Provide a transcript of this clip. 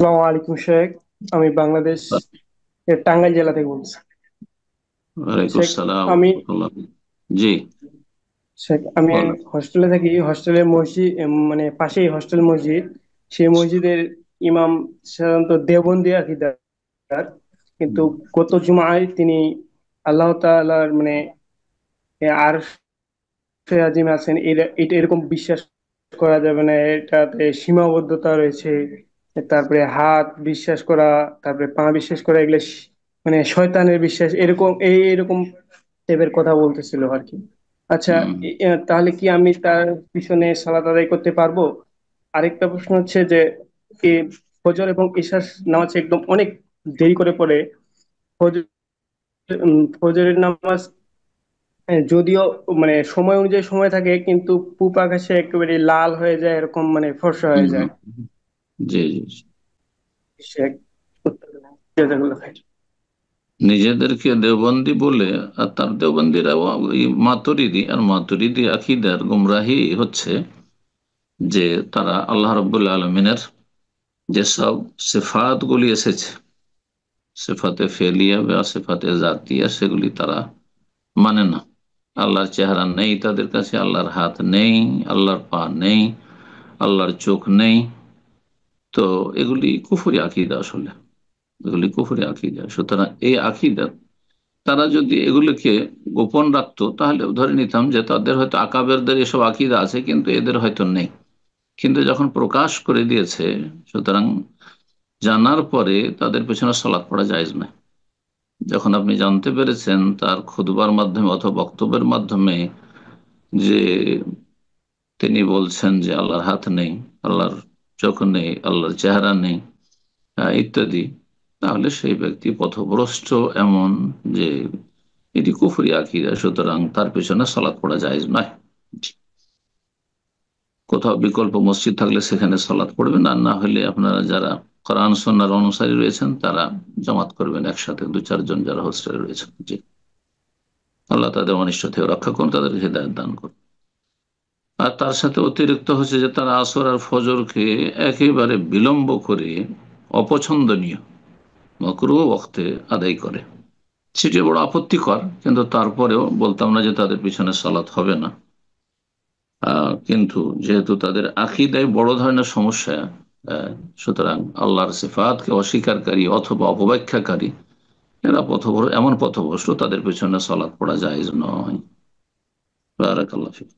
আসসালামু আলাইকুম শেখ। আমি বাংলাদেশ এর টাঙ্গাইল জেলা থেকে বলছি। ওয়ালাইকুম শেখ আসসালাম আমি রহমতুল্লাহ। জি, শেখ, আমি বলেন। হস্টেলে থাকি। হস্টেলের মসজিদ মানে পাশেই হস্টেল মসজিদ। সেই মসজিদের ইমাম সাধারণত দেওবন্দি আকীদার, কিন্তু হুম, গত জুমায় তিনি আল্লাহ তাআলার মানে আর আজিম আছেন, এটা এরকম বিশ্বাস করা যাবে না, এটাতে সীমাবদ্ধতা রয়েছে। তারপরে হাত বিশ্বাস করা, তারপরে পা বিশ্বাস করা, এগুলো মানে শয়তানের বিশ্বাস, এরকম এরকম টাইপের কথা বলতেছিল আর কি। আচ্ছা, হুম, তাহলে কি আমি তার পিছনে সালাত আদায় করতে পারবো? আরেকটা প্রশ্ন হচ্ছে যে এ ফজর এবং ইশার নামাজ একদম অনেক দেরি করে পড়ে। ফজর ফজরের নামাজ যদিও মানে সময় অনুযায়ী সময় থাকে, কিন্তু পূব আকাশে একেবারে লাল হয়ে যায়, এরকম মানে ফর্সা হুম, হয়ে যায়। জি, জি, জি। সে উত্তর দেয়। জাযাকাল্লাহ খাইর। নিজেদেরকে দেওবন্দি বলে, আর তার দেওবন্দিরা ওই মাতুরিদি, আর মাতুরিদি আকিদার গুমরাহি হচ্ছে যে তারা আল্লাহ রাব্বুল আলমিনের যেসব সিফাত গুলি এসেছে, সিফাতে ফেলিয়া বা সিফাতে জাতিয়া, সেগুলি তারা মানে না। আল্লাহর চেহারা নেই তাদের কাছে, আল্লাহর হাত নেই, আল্লাহর পা নেই, আল্লাহর চোখ নেই। তো এগুলি কুফরি আকিদা, আসলে এগুলি কুফরি আকিদা। সুতরাং এই আকিদা তারা যদি এগুলিকে গোপন রাখতো, তাহলে ধরে নিতাম যে তাদের হয়তো আকাবেরদের এসব আকিদা আছে, কিন্তু এদের হয়তো নেই। কিন্তু যখন প্রকাশ করে দিয়েছে, সুতরাং জানার পরে তাদের পেছনে সালাত পড়া জায়েজ নয়। যখন আপনি জানতে পেরেছেন তার খুতবার মাধ্যমে অথবা বক্তব্যের মাধ্যমে যে তিনি বলছেন যে আল্লাহর হাত নেই, আল্লাহর চোখ নেই, আল্লাহর চেহারা নেই, ইত্যাদি, তাহলে সেই ব্যক্তি পথভ্রষ্ট, এমন যে এটি কুফরি আকীদা। সুতরাং তার পেছনে সালাত পড়া জায়েজ নয়। কোথাও বিকল্প মসজিদ থাকলে সেখানে সালাত পড়বেন, আর না হলে আপনারা যারা কোরআন সুন্নাহর অনুসারী রয়েছেন তারা জামাত করবেন একসাথে, দু চারজন যারা হোস্টেলে রয়েছেন। জি, আল্লাহ তাদের অনিষ্ট থেকে রক্ষা করুন, তাদের হৃদায়ত দান করুন। আর তার সাথে অতিরিক্ত হচ্ছে যে তারা আসর আর ফজরকে একেবারে বিলম্ব করে, অপছন্দনীয় মাকরুহ ওয়াক্তে আদায় করে। সেটি বড় আপত্তিকর, কিন্তু তারপরেও বলতাম না যে তাদের পিছনে সালাত হবে না। কিন্তু যেহেতু তাদের আকীদায় বড় ধরনের সমস্যা, আহ, সুতরাং আল্লাহর সিফাতকে অস্বীকারী অথবা অপব্যাখ্যাকারী, এরা এমন পথভ্রষ্ট, তাদের পিছনে সালাত পড়া জায়েজ নয়। বারাকাল্লাহ ফিক।